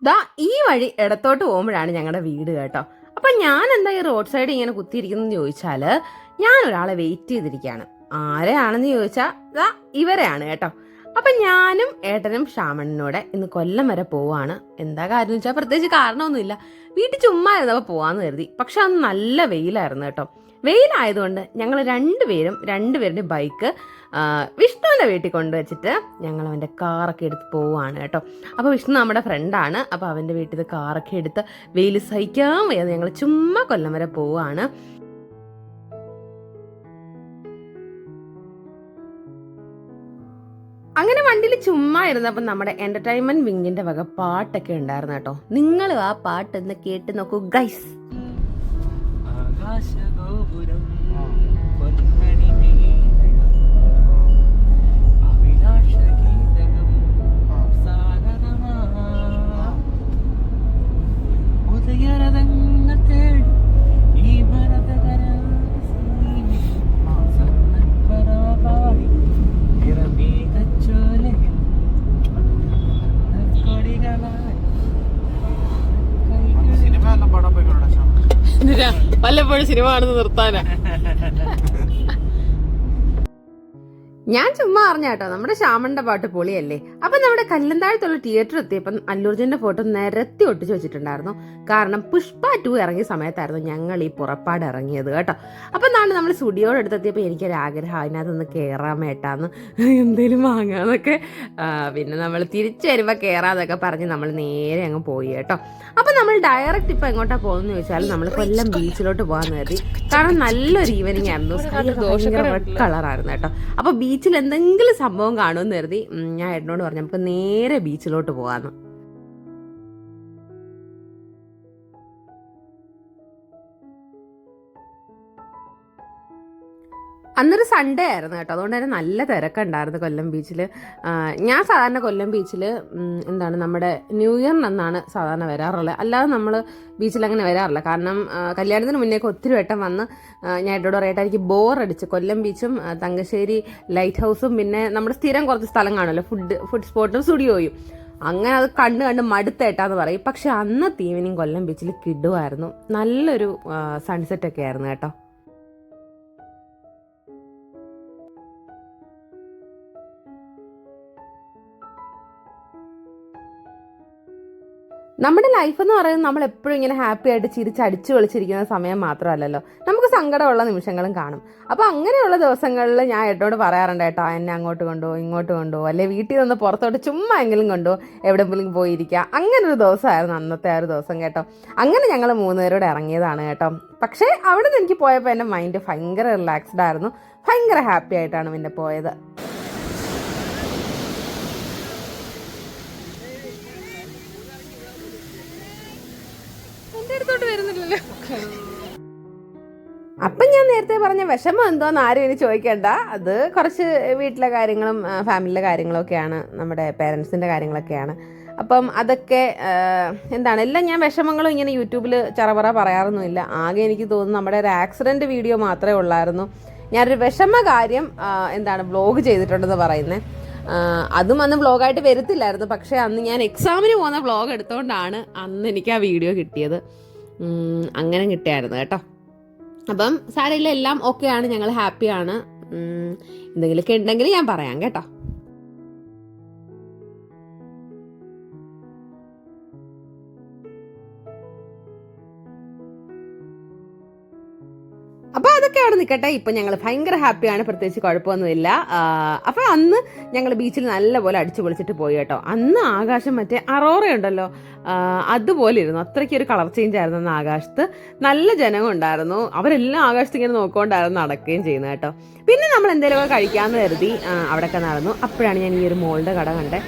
ദാ ഈ വഴി ഇടത്തോട്ട് പോകുമ്പോഴാണ് ഞങ്ങളുടെ വീട് കേട്ടോ. അപ്പൊ ഞാൻ എന്താ ഈ റോഡ് സൈഡ് ഇങ്ങനെ കുത്തിയിരിക്കുന്നു ചോദിച്ചാല് ഞാൻ ഒരാളെ വെയിറ്റ് ചെയ്തിരിക്കുകയാണ്. ആരെയാണെന്ന് ചോദിച്ചാൽ ദാ ഇവരെയാണ് കേട്ടോ. അപ്പൊ ഞാനും ഏട്ടനും ശ്യാമണ്ണനോടെ ഇന്ന് കൊല്ലം വരെ പോവാണ്. എന്താ കാര്യം വെച്ചാൽ പ്രത്യേകിച്ച് കാരണമൊന്നുമില്ല, വീട്ടിൽ ചുമ്മാ ഇരുന്നപ്പോൾ പോവാന്ന് കരുതി. പക്ഷെ അന്ന് നല്ല വെയിലായിരുന്നു കേട്ടോ. വെയിലായതുകൊണ്ട് ഞങ്ങൾ രണ്ടുപേരുടെ ബൈക്ക് വിഷ്ണുവിൻ്റെ വീട്ടിൽ കൊണ്ടുവച്ചിട്ട് ഞങ്ങൾ അവൻ്റെ കാറൊക്കെ എടുത്ത് പോവുകയാണ് കേട്ടോ. അപ്പോൾ വിഷ്ണു നമ്മുടെ ഫ്രണ്ടാണ്. അപ്പോൾ അവൻ്റെ വീട്ടിൽ നിന്ന് കാറൊക്കെ എടുത്ത് വെയിൽ സഹിക്കാൻ വയ്യാതെ ഞങ്ങൾ ചുമ്മാ കൊല്ലം വരെ പോവുകയാണ്. അങ്ങനെ വണ്ടിയിൽ ചുമ്മാ ഇരുന്നപ്പോൾ നമ്മുടെ എന്റർടൈൻമെന്റ് വിങ്ങിന്റെ വക പാട്ടൊക്കെ ഉണ്ടായിരുന്നു കേട്ടോ. നിങ്ങളും ആ പാട്ട് ഒന്ന് കേട്ട് നോക്കൂ ഗൈസ്. വല്ലപ്പോഴും സിനിമ കാണുന്ന നിർത്താനാ. ഞാൻ ചുമ്മാ അറിഞ്ഞ കേട്ടോ, നമ്മുടെ ശ്യാമന്റെ പാട്ട് പൊളിയല്ലേ. അപ്പൊ നമ്മുടെ കല്ലന്താഴത്തുള്ള തിയേറ്റർ എത്തിയപ്പം അല്ലൂർജുന്റെ ഫോട്ടോ നിരത്തി ഒട്ടിച്ചു വെച്ചിട്ടുണ്ടായിരുന്നു. കാരണം പുഷ്പ 2 ഇറങ്ങിയ സമയത്തായിരുന്നു ഞങ്ങൾ ഈ പുറപ്പാട് ഇറങ്ങിയത് കേട്ടോ. അപ്പൊ എന്താണ് നമ്മൾ സ്റ്റുഡിയോട് എടുത്തെത്തിയപ്പോൾ എനിക്കൊരാഗ്രഹം അതിനകത്തൊന്ന് കയറാൻ മേട്ടാന്ന്, എന്തേലും വാങ്ങാന്നൊക്കെ. പിന്നെ നമ്മൾ തിരിച്ചു വരുമ്പോൾ കയറാന്നൊക്കെ പറഞ്ഞ് നമ്മൾ നേരെ അങ്ങ് പോയി കേട്ടോ. അപ്പൊ നമ്മൾ ഡയറക്റ്റ് ഇപ്പൊ എങ്ങോട്ടാ പോകുന്നത് ചോദിച്ചാൽ നമ്മൾ കൊല്ലം ബീച്ചിലോട്ട് പോകാൻ കരുതി. കാരണം നല്ലൊരു ഈവനിങ് ആയിരുന്നു, റെഡ് കളറായിരുന്നു കേട്ടോ. അപ്പൊ ബീച്ചിൽ എന്തെങ്കിലും സംഭവം കാണുമെന്ന് കരുതി ഞാൻ ഏട്ടനോട് പറഞ്ഞു നമുക്ക് നേരെ ബീച്ചിലോട്ട് പോകാന്ന്. അന്നൊരു സൺഡേ ആയിരുന്നു കേട്ടോ, അതുകൊണ്ട് തന്നെ നല്ല തിരക്കുണ്ടായിരുന്നു കൊല്ലം ബീച്ചിൽ. ഞാൻ സാധാരണ കൊല്ലം ബീച്ചിൽ നമ്മുടെ ന്യൂ ഇയറിനെന്നാണ് സാധാരണ വരാറുള്ളത്. അല്ലാതെ നമ്മൾ ബീച്ചിൽ അങ്ങനെ വരാറില്ല. കാരണം കല്യാണത്തിന് മുന്നേക്ക് ഒത്തിരി വട്ടം വന്ന് ഞാൻ ഏട്ടോട് പറയട്ടെ എനിക്ക് ബോറടിച്ച്. കൊല്ലം ബീച്ചും തങ്കശ്ശേരി ലൈറ്റ് ഹൗസും പിന്നെ നമ്മുടെ സ്ഥിരം കുറച്ച് സ്ഥലം കാണുമല്ലോ, ഫുഡ് സ്പോട്ടും സ്റ്റുഡിയോയും, അങ്ങനെ അത് കണ്ട് മടുത്തേട്ടാന്ന് പറയും. പക്ഷെ അന്നത്തെ ഈവനിങ് കൊല്ലം ബീച്ചിൽ കിടുവായിരുന്നു. നല്ലൊരു സൺസെറ്റ് ഒക്കെ ആയിരുന്നു കേട്ടോ. നമ്മുടെ ലൈഫ് എന്ന് പറയുന്നത് നമ്മൾ എപ്പോഴും ഇങ്ങനെ ഹാപ്പി ആയിട്ട് ചിരിച്ചടിച്ചു കളിച്ചിരിക്കുന്ന സമയം മാത്രമല്ലല്ലോ, നമുക്ക് സങ്കടമുള്ള നിമിഷങ്ങളും കാണും. അപ്പോൾ അങ്ങനെയുള്ള ദിവസങ്ങളിൽ ഞാൻ ഏട്ടനോട് പറയാറുണ്ട്, ഏട്ടാ എന്നെ അങ്ങോട്ട് കൊണ്ടുപോകും ഇങ്ങോട്ട് കൊണ്ടുപോകും, അല്ലെ വീട്ടിൽ നിന്ന് പുറത്തോട്ട് ചുമ്മാ എങ്കിലും കൊണ്ടുപോകും, എവിടെയെങ്കിലും പോയിരിക്കുക. അങ്ങനെ ഒരു ദിവസമായിരുന്നു അന്നത്തെ ആ ഒരു ദിവസം കേട്ടോ. അങ്ങനെ ഞങ്ങൾ 3 പേരോടെ ഇറങ്ങിയതാണ് കേട്ടോ. പക്ഷേ അവിടെ നിന്ന് എനിക്ക് പോയപ്പോൾ എൻ്റെ മൈൻഡ് ഭയങ്കര റിലാക്സ്ഡ് ആയിരുന്നു, ഭയങ്കര ഹാപ്പി ആയിട്ടാണ് പിന്നെ പോയത്. അപ്പം ഞാൻ നേരത്തെ പറഞ്ഞ വിഷമം എന്തോന്ന് ആരും ഇനി ചോദിക്കേണ്ട. അത് കുറച്ച് വീട്ടിലെ കാര്യങ്ങളും ഫാമിലിയിലെ കാര്യങ്ങളൊക്കെയാണ്, നമ്മുടെ പേരൻസിൻ്റെ കാര്യങ്ങളൊക്കെയാണ്. അപ്പം അതൊക്കെ എല്ലാം ഞാൻ വിഷമങ്ങളും ഇങ്ങനെ യൂട്യൂബിൽ ചറപറ പറയാറൊന്നുമില്ല. ആകെ എനിക്ക് തോന്നുന്നു നമ്മുടെ ഒരു ആക്സിഡൻറ്റ് വീഡിയോ മാത്രമേ ഉള്ളായിരുന്നു ഞാനൊരു വിഷമ കാര്യം വ്ലോഗ് ചെയ്തിട്ടുണ്ടെന്ന് പറയുന്നത്. അതും അന്ന് വ്ലോഗായിട്ട് വരത്തില്ലായിരുന്നു. പക്ഷേ അന്ന് ഞാൻ എക്സാമിന് പോകുന്ന വ്ലോഗ് എടുത്തുകൊണ്ടാണ് അന്ന് എനിക്ക് ആ വീഡിയോ കിട്ടിയത്. അങ്ങനെ കിട്ടിയായിരുന്നു കേട്ടോ. അപ്പം സാരമില്ല, എല്ലാം ഓക്കെയാണ്, ഞങ്ങൾ ഹാപ്പിയാണ്. എന്തെങ്കിലുമൊക്കെ ഉണ്ടെങ്കിൽ ഞാൻ പറയാം കേട്ടോ. അപ്പോൾ അതൊക്കെ അവിടെ നിൽക്കട്ടെ. ഇപ്പം ഞങ്ങൾ ഭയങ്കര ഹാപ്പിയാണ്, പ്രത്യേകിച്ച് കുഴപ്പമൊന്നുമില്ല. അപ്പോൾ അന്ന് ഞങ്ങൾ ബീച്ചിൽ നല്ലപോലെ അടിച്ചു പൊളിച്ചിട്ട് പോയി കേട്ടോ. അന്ന് ആകാശം മറ്റേ അറോറ ഉണ്ടല്ലോ, അതുപോലെ ഇരുന്നു. അത്രയ്ക്കൊരു കളർ ചേഞ്ച് ആയിരുന്നു അന്ന് ആകാശത്ത്. നല്ല ജനങ്ങൾ ഉണ്ടായിരുന്നു, അവരെല്ലാം ആകാശത്ത് ഇങ്ങനെ നോക്കിക്കൊണ്ടായിരുന്നു നടക്കുകയും ചെയ്യുന്നത് കേട്ടോ. പിന്നെ നമ്മൾ എന്തെങ്കിലുമൊക്കെ കഴിക്കാമെന്ന് കരുതി അവിടെയൊക്കെ നടന്നു. അപ്പോഴാണ് ഞാൻ ഈ ഒരു മോളുടെ കട കണ്ടേ.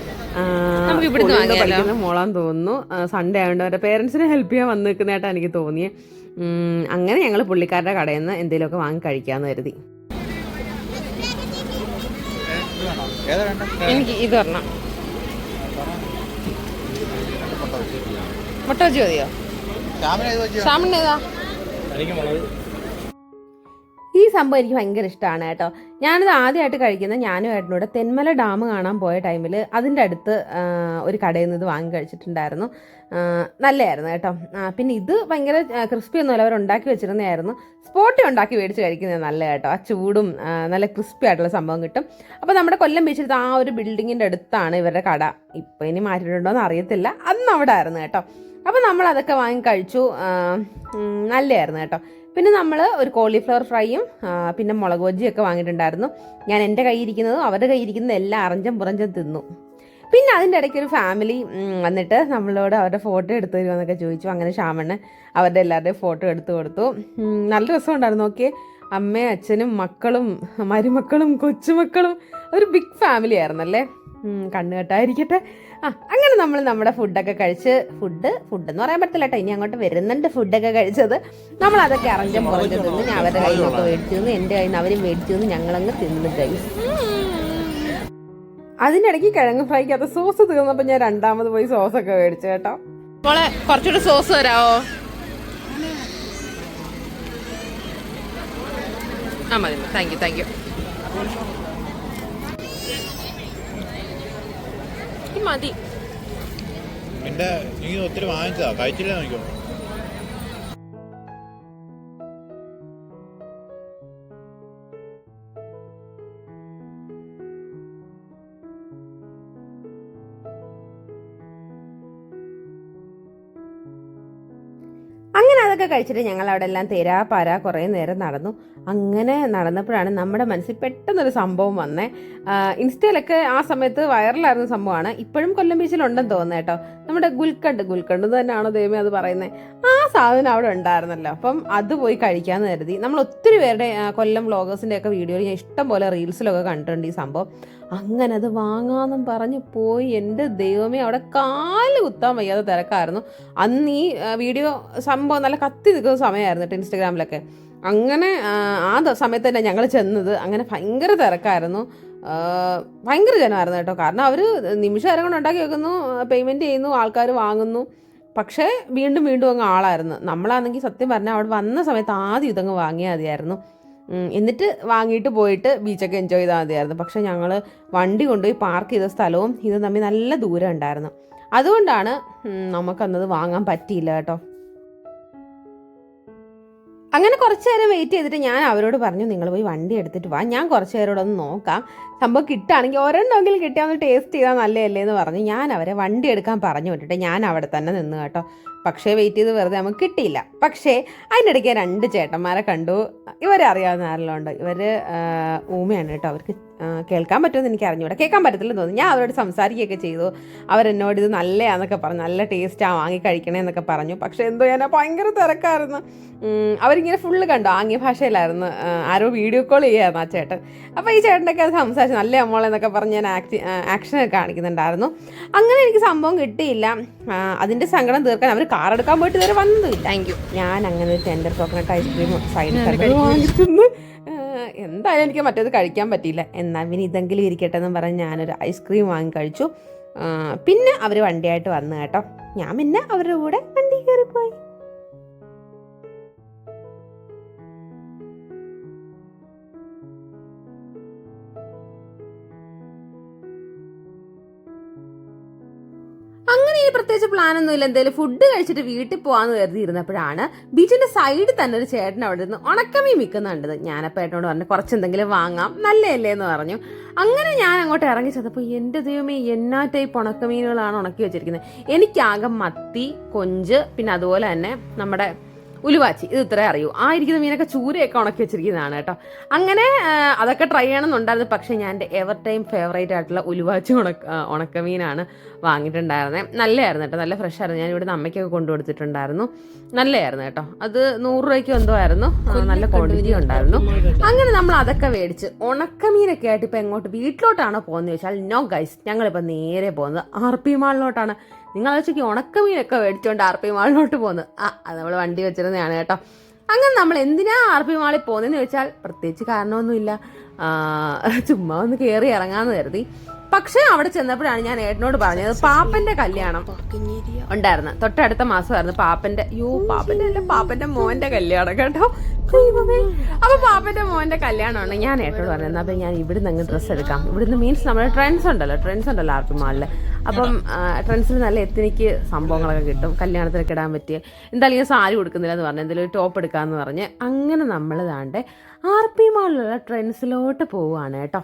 പഠിക്കുന്ന മോളാന്ന് തോന്നുന്നു. സൺഡേ ആയതുകൊണ്ട് അവരുടെ പേരൻസിനെ ഹെൽപ്പ് ചെയ്യാൻ വന്ന് നിൽക്കുന്നതായിട്ടാണ് എനിക്ക് തോന്നിയത്. അങ്ങനെ ഞങ്ങൾ പുള്ളിക്കാരുടെ കടയിൽ നിന്ന് എന്തെങ്കിലുമൊക്കെ വാങ്ങി കഴിക്കാമെന്ന് കരുതി. എനിക്ക് ഇത് പറഞ്ഞ മുട്ട വെച്ച് മതിയോ? ശ്യാമിനേതാ? ഈ സംഭവം എനിക്ക് ഭയങ്കര ഇഷ്ടമാണ് കേട്ടോ. ഞാനിത് ആദ്യമായിട്ട് കഴിക്കുന്നത് ഞാനും ഏട്ടനോട് തെന്മല ഡാം കാണാൻ പോയ ടൈമിൽ അതിൻ്റെ അടുത്ത് ഒരു കടയിൽ നിന്ന് ഇത് വാങ്ങി കഴിച്ചിട്ടുണ്ടായിരുന്നു. നല്ലതായിരുന്നു കേട്ടോ. പിന്നെ ഇത് ഭയങ്കര ക്രിസ്പി ഒന്നുമല്ല, അവർ ഉണ്ടാക്കി വെച്ചിരുന്നതായിരുന്നു. സ്പോട്ടി ഉണ്ടാക്കി മേടിച്ച് കഴിക്കുന്നത് നല്ല കേട്ടോ. ആ ചൂടും നല്ല ക്രിസ്പി ആയിട്ടുള്ള സംഭവം കിട്ടും. അപ്പോൾ നമ്മുടെ കൊല്ലം ബീച്ചിലത്തെ ആ ഒരു ബിൽഡിങ്ങിൻ്റെ അടുത്താണ് ഇവരുടെ കട. ഇപ്പോൾ ഇനി മാറ്റിയിട്ടുണ്ടോ എന്ന് അറിയത്തില്ല, അന്ന് അവിടെ ആയിരുന്നു കേട്ടോ. അപ്പോൾ നമ്മൾ അതൊക്കെ വാങ്ങി കഴിച്ചു. നല്ലതായിരുന്നു കേട്ടോ. പിന്നെ നമ്മൾ ഒരു കോളിഫ്ലവർ ഫ്രൈയും പിന്നെ മുളക് ബജിയൊക്കെ വാങ്ങിയിട്ടുണ്ടായിരുന്നു. ഞാൻ എൻ്റെ കയ്യിരിക്കുന്നതും അവരുടെ കയ്യിരിക്കുന്നതും എല്ലാം അറഞ്ചം പുറഞ്ചം തിന്നു. പിന്നെ അതിൻ്റെ ഇടയ്ക്ക് ഒരു ഫാമിലി വന്നിട്ട് നമ്മളോട് അവരുടെ ഫോട്ടോ എടുത്തു തരുമെന്നൊക്കെ ചോദിച്ചു. അങ്ങനെ ശ്യാമണ്ണ അവരുടെ എല്ലാവരുടെയും ഫോട്ടോ എടുത്തു കൊടുത്തു. നല്ല രസമുണ്ടായിരുന്നു. നോക്കിയേ, അമ്മയും അച്ഛനും മക്കളും മരുമക്കളും കൊച്ചുമക്കളും ഒരു ബിഗ് ഫാമിലി ആയിരുന്നല്ലേ. കണ്ണുകെട്ടായിരിക്കട്ടെ. അങ്ങനെ നമ്മൾ നമ്മുടെ ഫുഡൊക്കെ കഴിച്ച് ഫുഡെന്ന് പറയാൻ പറ്റില്ല കേട്ടോ, ഇനി അങ്ങോട്ട് വരുന്നുണ്ട് ഫുഡൊക്കെ കഴിച്ചത്. നമ്മൾ അതൊക്കെ അറഞ്ചം പുറഞ്ഞു തിന്ന്. ഞാൻ അവരുടെ കയ്യിൽ നിന്നൊക്കെ മേടിച്ചു തിന്ന്, എൻ്റെ കയ്യിൽ നിന്ന് അവരും മേടിച്ചു തിന്ന്, ഞങ്ങളങ്ങ് തിന്നു കഴിച്ചു. അതിനിടയ്ക്ക് കിഴങ്ങ് ഫ്രൈക്കകത്ത് സോസ് തീർന്നപ്പോൾ ഞാൻ രണ്ടാമത് പോയി സോസൊക്കെ മേടിച്ചു കേട്ടോ. മോളെ കുറച്ചുകൂടെ സോസ് തരാമോ? മതി, താങ്ക് യു. മതി. ഒത്തിരി വാങ്ങിച്ചതാ, കഴിച്ചില്ലേ നോക്കിയോ. അങ്ങനെ അതൊക്കെ കഴിച്ചിട്ട് ഞങ്ങൾ അവിടെ എല്ലാം തേരാപാര കുറേ നേരം നടന്നു. അങ്ങനെ നടന്നപ്പോഴാണ് നമ്മുടെ മനസ്സിൽ പെട്ടെന്നൊരു സംഭവം വന്നേ. ഇൻസ്റ്റയിലൊക്കെ ആ സമയത്ത് വൈറലായിരുന്ന സംഭവമാണ്. ഇപ്പോഴും കൊല്ലം ബീച്ചിലുണ്ടെന്ന് തോന്നുന്നു കേട്ടോ. നമ്മുടെ ഗുൽക്കണ്ട് തന്നെയാണോ ദൈവമേ അത് പറയുന്നത്? ആ സാധനം അവിടെ ഉണ്ടായിരുന്നല്ലോ. അപ്പം അത് പോയി കഴിക്കാമെന്ന് കരുതി. നമ്മൾ ഒത്തിരി പേരുടെ കൊല്ലം വ്ളോഗേഴ്സിൻ്റെ ഒക്കെ വീഡിയോയിൽ ഞാൻ ഇഷ്ടം പോലെ റീൽസിലൊക്കെ കണ്ടിട്ടുണ്ട് ഈ സംഭവം. അങ്ങനെ അത് വാങ്ങാമെന്നും പറഞ്ഞ് പോയി. എൻ്റെ ദൈവമേ, അവിടെ കാല് കുത്താൻ വയ്യാതെ തിരക്കായിരുന്നു. അന്ന് ഈ വീഡിയോ സംഭവം നല്ല കത്തി നിൽക്കുന്ന സമയമായിരുന്നു കേട്ടോ ഇൻസ്റ്റഗ്രാമിലൊക്കെ. അങ്ങനെ ആ സമയത്ത് തന്നെ ഞങ്ങൾ ചെന്നത്. അങ്ങനെ ഭയങ്കര തിരക്കായിരുന്നു, ഭയങ്കര ജനമായിരുന്നു കേട്ടോ. കാരണം അവർ നിമിഷം കൊണ്ട് ഉണ്ടാക്കി വെക്കുന്നു, പേയ്മെൻറ്റ് ചെയ്യുന്നു, ആൾക്കാർ വാങ്ങുന്നു. പക്ഷേ വീണ്ടും അങ്ങ് ആളായിരുന്നു. നമ്മളാണെങ്കിൽ സത്യം പറഞ്ഞാൽ അവിടെ വന്ന സമയത്ത് ആദ്യം ഇതങ്ങ് വാങ്ങിയാൽ മതിയായിരുന്നു. എന്നിട്ട് വാങ്ങിയിട്ട് പോയിട്ട് ബീച്ചൊക്കെ എൻജോയ് ചെയ്താൽ മതിയായിരുന്നു. പക്ഷേ ഞങ്ങൾ വണ്ടി കൊണ്ടുപോയി പാർക്ക് ചെയ്ത സ്ഥലവും ഇതും തമ്മിൽ നല്ല ദൂരം ഉണ്ടായിരുന്നു. അതുകൊണ്ടാണ് നമുക്കന്നത് വാങ്ങാൻ പറ്റിയില്ല കേട്ടോ. അങ്ങനെ കുറച്ച് നേരം വെയിറ്റ് ചെയ്തിട്ട് ഞാൻ അവരോട് പറഞ്ഞു, നിങ്ങൾ പോയി വണ്ടി എടുത്തിട്ട് വാ, ഞാൻ കുറച്ച് നേരോടൊന്ന് നോക്കാം, സംഭവം കിട്ടുകയാണെങ്കിൽ ഒരെണ്ണമെങ്കിലും കിട്ടിയാൽ ഒന്ന് ടേസ്റ്റ് ചെയ്താൽ നല്ലതല്ലേ എന്ന് പറഞ്ഞു ഞാൻ അവരെ വണ്ടി എടുക്കാൻ പറഞ്ഞു വിട്ടിട്ട് ഞാൻ അവിടെ തന്നെ നിന്ന് കേട്ടോ. പക്ഷേ വെയിറ്റ് ചെയ്ത് വെറുതെ നമുക്ക് കിട്ടിയില്ല. പക്ഷേ അതിനിടയ്ക്ക് 2 ചേട്ടന്മാരെ കണ്ടു. ഇവരെ അറിയാവുന്ന ആരെല്ലാം ഉണ്ട്. ഇവർ ഊമയാണ് കേട്ടോ. അവർക്ക് കേൾക്കാൻ പറ്റുമെന്ന് എനിക്ക് അറിഞ്ഞൂടെ, കേൾക്കാൻ പറ്റത്തില്ലെന്ന് തോന്നുന്നു. ഞാൻ അവരോട് സംസാരിക്കുകയൊക്കെ ചെയ്തു. അവരെന്നോട് ഇത് നല്ലതാന്നൊക്കെ പറഞ്ഞു, നല്ല ടേസ്റ്റാണ്, വാങ്ങി കഴിക്കണേ എന്നൊക്കെ പറഞ്ഞു. പക്ഷേ എന്തോ ഞാൻ ഭയങ്കര തിരക്കായിരുന്നു. അവരിങ്ങനെ ഫുള്ള് കണ്ടു, ആംഗ്യ ഭാഷയിലായിരുന്നു. ആരോ വീഡിയോ കോൾ ചെയ്യായിരുന്നു ആ ചേട്ടൻ. അപ്പോൾ ഈ ചേട്ടനൊക്കെ അത് സംസാരിച്ചു, നല്ല അമ്മോളെന്നൊക്കെ പറഞ്ഞ് ഞാൻ ആക്ഷനൊക്കെ കാണിക്കുന്നുണ്ടായിരുന്നു. അങ്ങനെ എനിക്ക് സംഭവം കിട്ടിയില്ല. അതിൻ്റെ സങ്കടം തീർക്കാൻ അവർ കാർ എടുക്കാൻ പോയിട്ട് ഇതുവരെ വന്നതുമില്ല. Thank you. ഞാൻ അങ്ങനെ ഒരു ടെൻഡർ കോക്കനട്ട് ഐസ്ക്രീം സൈഡ് വാങ്ങിക്കുന്നു. എന്തായാലും എനിക്ക് മറ്റേത് കഴിക്കാൻ പറ്റിയില്ല. എന്നാൽ പിന്നെ ഇതെങ്കിലും ഇരിക്കട്ടെ എന്ന് പറഞ്ഞ് ഞാനൊരു ഐസ്ക്രീം വാങ്ങി കഴിച്ചു. പിന്നെ അവർ വണ്ടിയായിട്ട് വന്നു കേട്ടോ. ഞാൻ പിന്നെ അവരുടെ കൂടെ വണ്ടി കയറിപ്പോയി. അങ്ങനെ ഈ പ്രത്യേകിച്ച് പ്ലാനൊന്നും ഇല്ല. എന്തായാലും ഫുഡ് കഴിച്ചിട്ട് വീട്ടിൽ പോകാമെന്ന് കരുതിയിരുന്നപ്പോഴാണ് ബീച്ചിന്റെ സൈഡിൽ തന്നെ ഒരു ചേട്ടൻ അവിടെ ഇരുന്ന് ഉണക്കമീൻ വിൽക്കുന്നുണ്ടത്. ഞാനപ്പോൾ ഏട്ടനോട് പറഞ്ഞു കുറച്ചെന്തെങ്കിലും വാങ്ങാം, നല്ലതല്ലേ എന്ന് പറഞ്ഞു. അങ്ങനെ ഞാൻ അങ്ങോട്ട് ഇറങ്ങി ചെന്നപ്പോൾ എൻ്റെ ദൈവമേ, എന്നാ ടൈപ്പ് ഉണക്കമീനുകളാണ് ഉണക്കി വെച്ചിരിക്കുന്നത്. എനിക്കാകെ മത്തി, കൊഞ്ച്, പിന്നെ അതുപോലെ തന്നെ നമ്മുടെ ഉലുവാച്ചി, ഇത് ഇത്രേ അറിയൂ. ഇരിക്കുന്ന മീനൊക്കെ ചൂരയൊക്കെ ഉണക്കി വെച്ചിരിക്കുന്നതാണ് കേട്ടോ. അങ്ങനെ അതൊക്കെ ട്രൈ ചെയ്യണമെന്നുണ്ടായിരുന്നു. പക്ഷേ ഞാൻ എൻ്റെ എവർ ടൈം ഫേവറേറ്റ് ആയിട്ടുള്ള ഉലുവാച്ചി ഉണക്കമീനാണ് വാങ്ങിയിട്ടുണ്ടായിരുന്നത്. നല്ലതായിരുന്നു കേട്ടോ, നല്ല ഫ്രഷ് ആയിരുന്നു. ഞാൻ ഇവിടെ അമ്മയ്ക്കൊക്കെ കൊണ്ടുകൊടുത്തിട്ടുണ്ടായിരുന്നു. നല്ലതായിരുന്നു കേട്ടോ. അത് 100 രൂപയ്ക്ക് എന്തോ ആയിരുന്നു, നല്ല ക്വാണ്ടിറ്റി ഉണ്ടായിരുന്നു. അങ്ങനെ നമ്മൾ അതൊക്കെ മേടിച്ച് ഉണക്കമീനൊക്കെ ആയിട്ട് ഇപ്പോൾ എങ്ങോട്ട് വീട്ടിലോട്ടാണോ പോകുന്നത് ചോദിച്ചാൽ നോ ഗൈസ്, ഞങ്ങളിപ്പോൾ നേരെ പോകുന്നത് RP മാളിലോട്ടാണ്. നിങ്ങൾ വെച്ചേക്ക് ഉണക്കമീനൊക്കെ മേടിച്ചുകൊണ്ട് RP മാളിലോട്ട് പോകുന്നത്. അത് നമ്മൾ വണ്ടി വെച്ചിരുന്നതാണ് കേട്ടോ. അങ്ങനെ നമ്മൾ എന്തിനാ RP മാളിൽ പോകുന്നതെന്ന് ചോദിച്ചാൽ പ്രത്യേകിച്ച് കാരണമൊന്നുമില്ല, ചുമ്മാ ഒന്ന് കയറി ഇറങ്ങാമെന്ന് കരുതി. പക്ഷെ അവിടെ ചെന്നപ്പോഴാണ് ഞാൻ ഏട്ടനോട് പറഞ്ഞത് പാപ്പന്റെ കല്യാണം ഉണ്ടായിരുന്നു. തൊട്ടടുത്ത മാസമായിരുന്നു പാപ്പന്റെ അല്ല പാപ്പന്റെ മോന്റെ കല്യാണം കേട്ടോ. അപ്പൊ പാപ്പന്റെ മോന്റെ കല്യാണമാണ്. ഞാൻ ഏട്ടനോട് പറഞ്ഞത് അപ്പൊ ഞാൻ ഇവിടുന്ന് അങ്ങ് ഡ്രസ്സ് എടുക്കാം. ഇവിടുന്ന് മീൻസ് നമ്മുടെ ട്രെൻഡ്സ് ഉണ്ടല്ലോ ആർപ്പി മാളില്. അപ്പം ട്രെൻഡ്സിൽ നല്ല എത്തിനിക്ക് സംഭവങ്ങളൊക്കെ കിട്ടും, കല്യാണത്തിനൊക്കെ ഇടാൻ പറ്റിയ. എന്തായാലും ഞാൻ സാരി കൊടുക്കുന്നില്ല എന്ന് പറഞ്ഞു, എന്തെങ്കിലും ഒരു ടോപ്പ് എടുക്കാന്ന് പറഞ്ഞ് അങ്ങനെ നമ്മൾ താണ്ടെ ആർപ്പി മാളിലുള്ള ട്രെൻഡ്സിലോട്ട് പോവുകയാണ് കേട്ടോ.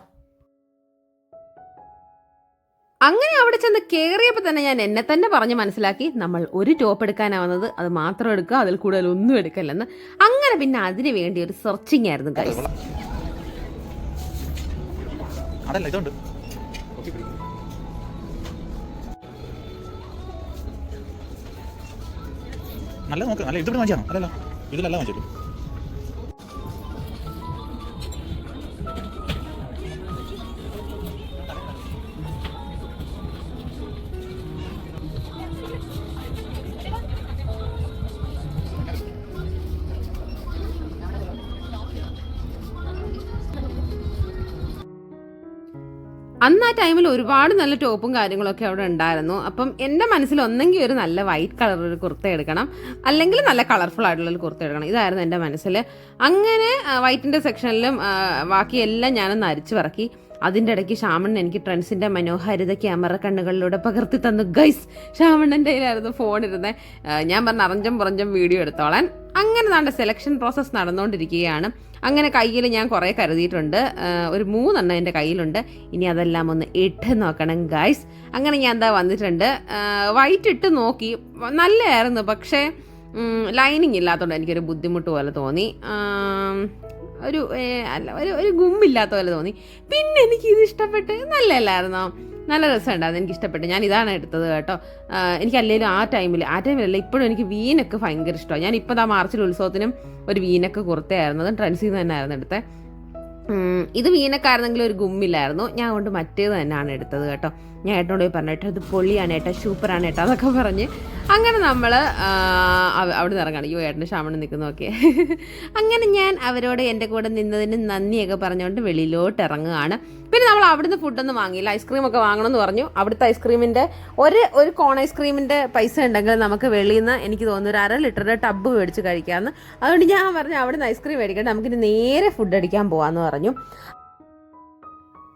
അങ്ങനെ അവിടെ ചെന്ന് കയറിയപ്പോൾ തന്നെ ഞാൻ എന്നെ തന്നെ പറഞ്ഞ് മനസ്സിലാക്കി, നമ്മൾ ഒരു ടോപ്പ് എടുക്കാനാവുന്നത് അത് മാത്രം എടുക്കുക, അതിൽ കൂടുതൽ ഒന്നും എടുക്കല്ലെന്ന്. അങ്ങനെ പിന്നെ അതിന് വേണ്ടി ഒരു സെർച്ചിങ് ആയിരുന്നു ഗൈസ്. നല്ല നോക്ക്, നല്ല ഇതിവിടെ വാങ്ങിച്ചാണോ? അല്ലല്ലോ, ഇതിലല്ല വാങ്ങിച്ചു. അന്ന് ആ ടൈമിൽ ഒരുപാട് നല്ല ടോപ്പും കാര്യങ്ങളൊക്കെ അവിടെ ഉണ്ടായിരുന്നു. അപ്പം എൻ്റെ മനസ്സിൽ ഒന്നെങ്കിൽ ഒരു നല്ല വൈറ്റ് കളർ ഒരു കുർത്ത എടുക്കണം, അല്ലെങ്കിൽ നല്ല കളർഫുൾ ആയിട്ടുള്ള ഒരു കുർത്ത എടുക്കണം. ഇതായിരുന്നു എൻ്റെ മനസ്സിൽ. അങ്ങനെ വൈറ്റിൻ്റെ സെക്ഷനിലും ബാക്കിയെല്ലാം ഞാനൊന്ന് അരിച്ചു പറക്കി. അതിൻ്റെ ഇടയ്ക്ക് ശ്യാമണ്ണൻ എനിക്ക് ട്രെൻഡ്സിൻ്റെ മനോഹാരിത ക്യാമറ കണ്ണുകളിലൂടെ പകർത്തി തന്നു ഗൈസ്. ശ്യാമണ്ണൻ്റെ കയ്യിലായിരുന്നു ഫോൺ ഇരുന്നത്. ഞാൻ പറഞ്ഞ അറിഞ്ചം പുറഞ്ചം വീഡിയോ എടുത്തോളാൻ. അങ്ങനെ നമ്മുടെ സെലക്ഷൻ പ്രോസസ്സ് നടന്നുകൊണ്ടിരിക്കുകയാണ്. അങ്ങനെ കയ്യിൽ ഞാൻ കുറേ കരുതിയിട്ടുണ്ട്, ഒരു 3 എണ്ണം എൻ്റെ കയ്യിലുണ്ട്. ഇനി അതെല്ലാം ഒന്ന് ഇട്ട് നോക്കണം ഗൈസ്. അങ്ങനെ ഞാൻ എന്താ വന്നിട്ടുണ്ട്. വൈറ്റ് ഇട്ട് നോക്കി, നല്ലതായിരുന്നു. പക്ഷേ ലൈനിങ് ഇല്ലാത്തതുകൊണ്ട് എനിക്കൊരു ബുദ്ധിമുട്ട് പോലെ തോന്നി, ഒരു ഗുമ്മില്ലാത്ത പോലെ തോന്നി. പിന്നെ എനിക്കിത് ഇഷ്ടപ്പെട്ട്, നല്ലതല്ലായിരുന്നോ? നല്ല രസമുണ്ടായിരുന്നു, എനിക്ക് ഇഷ്ടപ്പെട്ടു. ഞാൻ ഇതാണ് എടുത്തത് കേട്ടോ. എനിക്കല്ലെങ്കിലും ആ ടൈമിലല്ല, ഇപ്പോഴും എനിക്ക് വീനൊക്കെ ഭയങ്കര ഇഷ്ടമാണ്. ഞാൻ ഇപ്പോൾ മാർച്ചിൽ ഉത്സവത്തിനും ഒരു വീനൊക്കെ കുർത്തയായിരുന്നു, ട്രെൻഡ്സിൽ നിന്ന് തന്നെയായിരുന്നു എടുത്തത്. ഇത് വീനക്കായിരുന്നെങ്കിലും ഒരു ഗുമ്മില്ലായിരുന്നു. ഞാൻ കൊണ്ട് മറ്റേത് തന്നെയാണ് എടുത്തത് കേട്ടോ. ഞാൻ ഏട്ടനോട് പോയി പറഞ്ഞു, ഏട്ടാ ഇത് പൊളിയാണ് ഏട്ടാ, സൂപ്പറാണ് ഏട്ടാ എന്നൊക്കെ പറഞ്ഞ് അങ്ങനെ നമ്മൾ അവിടെ നിന്ന് ഇറങ്ങണം. അയ്യോ ഏട്ടൻ്റെ ശ്യാമണ്ണൻ നിൽക്കുന്നതൊക്കെ. അങ്ങനെ ഞാൻ അവരോട് എൻ്റെ കൂടെ നിന്നതിന് നന്ദിയൊക്കെ പറഞ്ഞുകൊണ്ട് വെളിയിലോട്ട് ഇറങ്ങുകയാണ്. പിന്നെ നമ്മൾ അവിടുന്ന് ഫുഡൊന്നും വാങ്ങിയില്ല, ഐസ്ക്രീമൊക്കെ വാങ്ങണമെന്ന് പറഞ്ഞു. അവിടുത്തെ ഐസ്ക്രീമിൻ്റെ ഒരു കോൺ ഐസ്ക്രീമിൻ്റെ പൈസ ഉണ്ടെങ്കിൽ നമുക്ക് വെളിയിൽ നിന്ന് എനിക്ക് തോന്നുന്നു ഒരു 1/2 ലിറ്ററിൻ്റെ ടബ്ബ് മേടിച്ച് കഴിക്കാമെന്ന്. അതുകൊണ്ട് ഞാൻ പറഞ്ഞു അവിടുന്ന് ഐസ്ക്രീം മേടിക്കട്ടെ, നമുക്കിനി നേരെ ഫുഡ് അടിക്കാൻ പോകാമെന്ന് പറഞ്ഞു.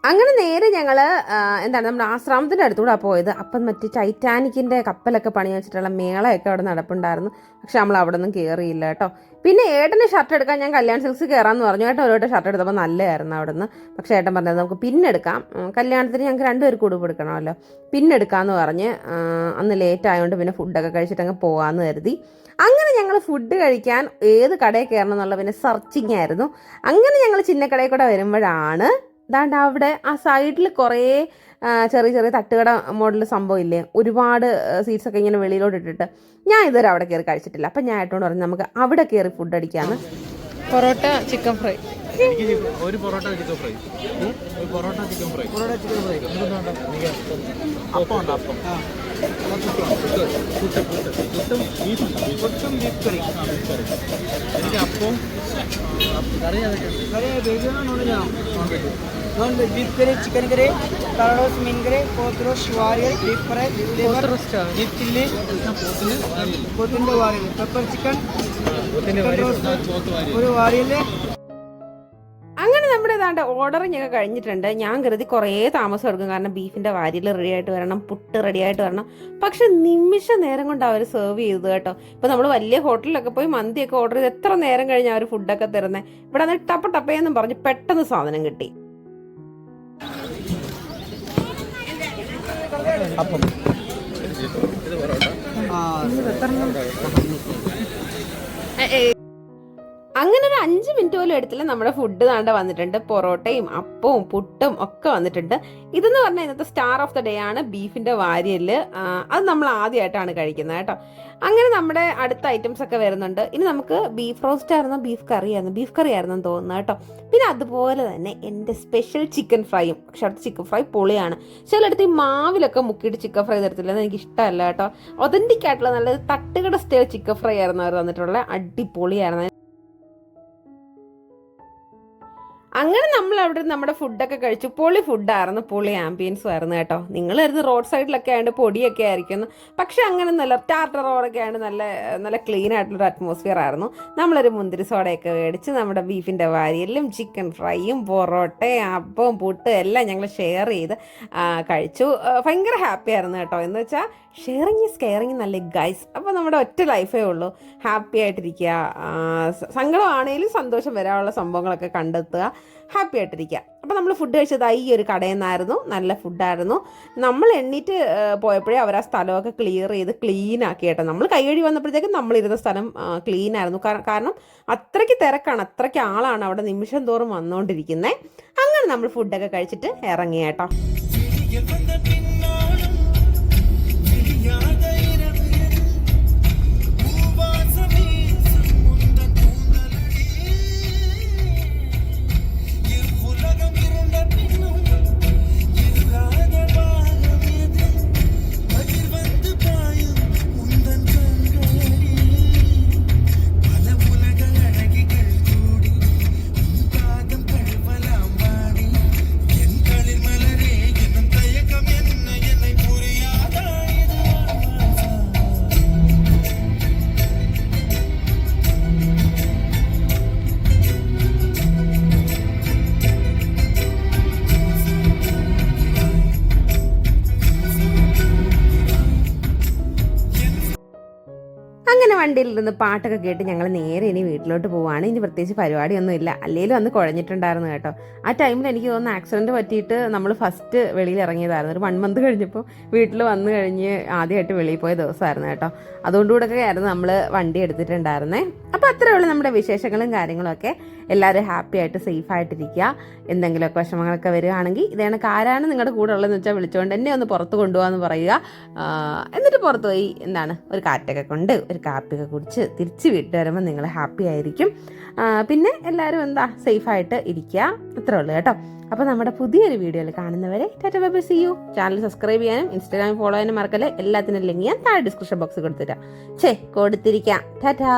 അങ്ങനെ നേരെ ഞങ്ങൾ നമ്മുടെ ആശ്രമത്തിൻ്റെ അടുത്തൂടെ പോയത്. അപ്പം മറ്റേ ടൈറ്റാനിക്കിൻ്റെ കപ്പലൊക്കെ പണി വെച്ചിട്ടുള്ള മേളയൊക്കെ അവിടെ നടപ്പുണ്ടായിരുന്നു. പക്ഷെ നമ്മൾ അവിടെ ഒന്നും കയറിയില്ല കേട്ടോ. പിന്നെ ഏട്ടന് ഷർട്ട് എടുക്കാൻ ഞാൻ കല്യാൺ സിൽക്സ് കയറാമെന്ന് പറഞ്ഞു. ഏട്ടൻ ഒരു ഷർട്ട് എടുത്തപ്പോൾ നല്ലതായിരുന്നു അവിടെ നിന്ന്. പക്ഷേ ഏട്ടൻ പറഞ്ഞത് നമുക്ക് പിന്നെടുക്കാം, കല്യാണത്തിന് ഞങ്ങൾക്ക് 2 പേർക്ക് ഉടുപ്പ് എടുക്കണമല്ലോ, പിന്നെടുക്കാമെന്ന് പറഞ്ഞ് അന്ന് ലേറ്റ് ആയതുകൊണ്ട് പിന്നെ ഫുഡൊക്കെ കഴിച്ചിട്ട് അങ്ങ് പോകാമെന്ന് കരുതി. അങ്ങനെ ഞങ്ങൾ ഫുഡ് കഴിക്കാൻ ഏത് കടയിൽ കയറണം എന്നുള്ള പിന്നെ സെർച്ചിങ് ആയിരുന്നു. അങ്ങനെ ഞങ്ങൾ ചിന്നക്കടയിൽ കൂടെ വരുമ്പോഴാണ് ദാണ്ട് അവിടെ ആ സൈഡിൽ കുറേ ചെറിയ ചെറിയ തട്ടുകട മോഡൽ സംഭവം ഇല്ലേ, ഒരുപാട് സീറ്റ്സൊക്കെ ഇങ്ങനെ വെളിയിലോട്ട് ഇട്ടിട്ട്. ഞാൻ ഇതുവരെ അവിടെ കയറി കഴിച്ചിട്ടില്ല. അപ്പം ഞാൻ ഏട്ടനോട് പറഞ്ഞു നമുക്ക് അവിടെ കയറി ഫുഡ് അടിക്കാമെന്ന്. പൊറോട്ട ചിക്കൻ ഫ്രൈ, ഒരു parotta chicken fry, parotta chicken fry, appam ഉണ്ട്, അപ്പം എനിക്ക് appam curry non veg beef curry, chicken curry, तारोस मीन करे, पोतरो शिवारियल, beef fry, liver, beef chilli, पोतिंदे वारियल, पेपर चिकन, ഒരു വാരിയല്ലേ. അങ്ങനെ നമ്മുടെ ഏതാണ്ട് ഓർഡറിങ് ഒക്കെ കഴിഞ്ഞിട്ടുണ്ട്. ഞാൻ കരുതി കുറേ താമസം എടുക്കും, കാരണം ബീഫിൻ്റെ വാരിയൽ റെഡി ആയിട്ട് വരണം, പുട്ട് റെഡി ആയിട്ട് വരണം. പക്ഷെ നിമിഷ നേരം കൊണ്ട് അവർ സെർവ് ചെയ്തത് കേട്ടോ. ഇപ്പോൾ നമ്മൾ വലിയ ഹോട്ടലിലൊക്കെ പോയി മന്തിയൊക്കെ ഓർഡർ ചെയ്ത് എത്ര നേരം കഴിഞ്ഞാൽ അവർ ഫുഡൊക്കെ തരുന്നത്. ഇവിടെ വന്ന് ടപ്പേന്നും പറഞ്ഞ് പെട്ടെന്ന് സാധനം കിട്ടി. അങ്ങനെ ഒരു 5 മിനിറ്റ് പോലും എടുത്തില്ല, നമ്മുടെ ഫുഡ് താണ്ട വന്നിട്ടുണ്ട്. പൊറോട്ടയും അപ്പവും പുട്ടും ഒക്കെ വന്നിട്ടുണ്ട്. ഇതെന്ന് പറഞ്ഞാൽ ഇന്നത്തെ സ്റ്റാർ ഓഫ് ദ ഡേ ആണ്, ബീഫിൻ്റെ വാരിയല്. അത് നമ്മൾ ആദ്യമായിട്ടാണ് കഴിക്കുന്നത് കേട്ടോ. അങ്ങനെ നമ്മുടെ അടുത്ത ഐറ്റംസ് ഒക്കെ വരുന്നുണ്ട്. ഇനി നമുക്ക് ബീഫ് റോസ്റ്റ് ആയിരുന്നോ ബീഫ് കറി ആയിരുന്നെന്ന് തോന്നുന്നു കേട്ടോ. പിന്നെ അതുപോലെ തന്നെ എൻ്റെ സ്പെഷ്യൽ ചിക്കൻ ഫ്രൈയും. പക്ഷെ അടുത്ത ചിക്കൻ ഫ്രൈ പൊളിയാണ്. ചിലയിടത്ത് ഈ മാവിലൊക്കെ മുക്കിയിട്ട് ചിക്കൻ ഫ്രൈ തരത്തില്ലെന്ന് എനിക്ക് ഇഷ്ടമല്ല കേട്ടോ. ഒതൻറ്റിക് ആയിട്ടുള്ള നല്ല തട്ടുകട സ്റ്റൈൽ ചിക്കൻ ഫ്രൈ ആയിരുന്നു അവർ തന്നിട്ടുള്ള, അടിപൊളിയായിരുന്നു. അങ്ങനെ നമ്മൾ അവിടെ നമ്മുടെ ഫുഡൊക്കെ കഴിച്ചു. പൊളി ഫുഡായിരുന്നു, പൊളി ആംബിയൻസും ആയിരുന്നു കേട്ടോ. നിങ്ങളായിരുന്നു റോഡ് സൈഡിലൊക്കെ ആയതുകൊണ്ട് പൊടിയൊക്കെ ആയിരിക്കുന്നു, പക്ഷെ അങ്ങനെ നല്ല ടാർട്ടർ റോഡൊക്കെ ആയതുകൊണ്ട് നല്ല നല്ല ക്ലീൻ ആയിട്ടുള്ളൊരു അറ്റ്മോസ്ഫിയർ ആയിരുന്നു. നമ്മളൊരു മുന്തിരി സോഡയൊക്കെ മേടിച്ച് നമ്മുടെ ബീഫിൻ്റെ വാരിയെല്ലാം ചിക്കൻ ഫ്രൈയും പൊറോട്ടയും അപ്പവും പുട്ടും എല്ലാം ഞങ്ങൾ ഷെയർ ചെയ്ത് കഴിച്ചു. ഭയങ്കര ഹാപ്പി ആയിരുന്നു കേട്ടോ. എന്ന് വെച്ചാൽ ഷെയറിങ് ഈസ് കെയറിങ് നല്ല ഗൈസ്. അപ്പോൾ നമ്മുടെ ഒറ്റ ലൈഫേ ഉള്ളൂ, ഹാപ്പി ആയിട്ടിരിക്കുക, സങ്കടമാണെങ്കിലും സന്തോഷം വരാനുള്ള സംഭവങ്ങളൊക്കെ കണ്ടെത്തുക, ഹാപ്പി ആയിട്ടിരിക്കുക. അപ്പോൾ നമ്മൾ ഫുഡ് കഴിച്ചത് ഈ ഒരു കടയിൽ നിന്നായിരുന്നു. നല്ല ഫുഡായിരുന്നു. നമ്മൾ എണ്ണീറ്റ് പോയപ്പോഴേ അവർ ആ സ്ഥലമൊക്കെ ക്ലിയർ ചെയ്ത് ക്ലീൻ ആക്കി കേട്ടോ. നമ്മൾ കൈ കഴുകി വന്നപ്പോഴത്തേക്കും നമ്മളിരുന്ന സ്ഥലം ക്ലീൻ ആയിരുന്നു. കാരണം അത്രയ്ക്ക് തിരക്കാണ്, അത്രയ്ക്ക് ആളാണ് അവിടെ നിമിഷം തോറും വന്നുകൊണ്ടിരിക്കുന്നത്. അങ്ങനെ നമ്മൾ ഫുഡൊക്കെ കഴിച്ചിട്ട് ഇറങ്ങി കേട്ടോ. അങ്ങനെ വണ്ടിയിലിരുന്ന് പാട്ടൊക്കെ കേട്ട് ഞങ്ങൾ നേരെ ഇനി വീട്ടിലോട്ട് പോവുകയാണ്. ഇനി പ്രത്യേകിച്ച് പരിപാടിയൊന്നും ഇല്ല, അല്ലെങ്കിലും അന്ന് കുഴഞ്ഞിട്ടുണ്ടായിരുന്നു കേട്ടോ. ആ ടൈമിൽ എനിക്ക് തോന്നുന്നു ആക്സിഡൻറ്റ് പറ്റിയിട്ട് നമ്മൾ ഫസ്റ്റ് വെളിയിൽ ഇറങ്ങിയതായിരുന്നു. ഒരു 1 മന്ത് കഴിഞ്ഞപ്പോൾ വീട്ടിൽ വന്നു കഴിഞ്ഞ് ആദ്യമായിട്ട് വെളിയിൽ പോയ ദിവസമായിരുന്നു കേട്ടോ. അതുകൊണ്ടുകൂടെയൊക്കെ ആയിരുന്നു നമ്മൾ വണ്ടി എടുത്തിട്ടുണ്ടായിരുന്നേ. അപ്പോൾ അത്രയേ ഉള്ളൂ നമ്മുടെ വിശേഷങ്ങളും കാര്യങ്ങളൊക്കെ. എല്ലാവരും ഹാപ്പി ആയിട്ട് സേഫ് ആയിട്ടിരിക്കുക. എന്തെങ്കിലുമൊക്കെ വിഷമങ്ങളൊക്കെ വരികയാണെങ്കിൽ ഇതേണ ആരാണ് നിങ്ങളുടെ കൂടെ ഉള്ളതെന്ന് വെച്ചാൽ വിളിച്ചുകൊണ്ട് എന്നെ ഒന്ന് പുറത്ത് കൊണ്ടുപോകാമെന്ന് പറയുക. എന്നിട്ട് പുറത്ത് പോയി ഒരു കാറ്റൊക്കെ കൊണ്ട് ഒരു കാപ്പിയൊക്കെ കുടിച്ച് തിരിച്ച് വീട്ടിൽ വരുമ്പോൾ നിങ്ങൾ ഹാപ്പി ആയിരിക്കും. പിന്നെ എല്ലാവരും സേഫായിട്ട് ഇരിക്കുക. അത്രേ ഉള്ളൂ കേട്ടോ. അപ്പോൾ നമ്മുടെ പുതിയൊരു വീഡിയോയിൽ കാണുന്നവരെ tata bye bye, see you. Channel subscribe ചെയ്യാനും ഇൻസ്റ്റാഗ്രാമിൽ ഫോളോ ചെയ്യാനും മറക്കല്ലേ. എല്ലാത്തിനും ലിങ്ക് ഞാൻ താഴെ ഡിസ്ക്രിപ്ഷൻ ബോക്സിൽ കൊടുത്തിരിക്കാം. ടാറ്റാ.